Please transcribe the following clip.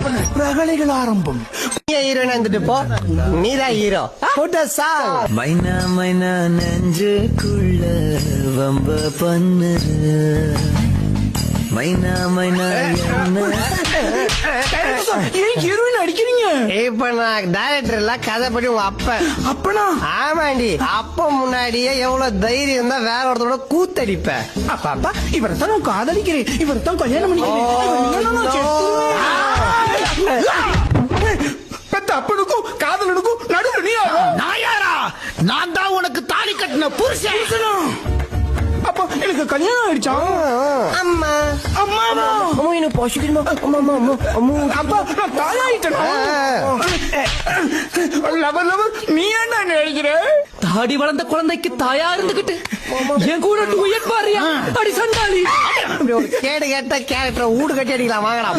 பண்ணு. ரகளைகள் ஆரம்பம். ஹீரோனா இருந்துட்டு போ, நீதான் ஹீரோ. மைனா மைனா நெஞ்சுக்குள்ள வம்ப பண்ணு மைனா மைனா ஏன் ஹீரோயின் அடிக்கிறீங்க? இப்ப நான் டைரக்டர் இல்ல, கதை படி உங்க அப்ப. அப்பனா ஆமாண்டி, அப்ப முன்னாடியே எவ்வளவு தைரியம் இருந்தா வேற ஒருத்தரோட கூத்தடிப்ப. அப்பா அப்பா இவரைத்தான் நான் காதலிக்கிறேன், இவரைத்தான் கல்யாணம் பண்ணிக்கிறேன். பெத்த அப்பனுக்கும் காதலனுக்கும் நடுவுல நீ நாயாரா, நான் தான் உனக்கு தாலி கட்டின புருஷன். அப்பா எனக்கு கல்யாணம் ஆயிடுச்சா? அம்மா அம்மாவா? அம்மா எனக்கு பசிக்கணுமா? அம்மா அம்மா அம்மா அம்மா. அப்பா நான் தாயாயிட்டேன். லவர் லவர் நீ என்ன நினைக்கிற? தாடி வளர்ந்த குழந்தைக்கு தாயா இருந்துகிட்டு என் கூட டூயட் பாரியா? அடி சண்டாளி. இப்படி ஒரு கேடு கேட்ட கேரக்டர் ஊடு கட்டி அடிக்கலாம் வாங்கலாம்.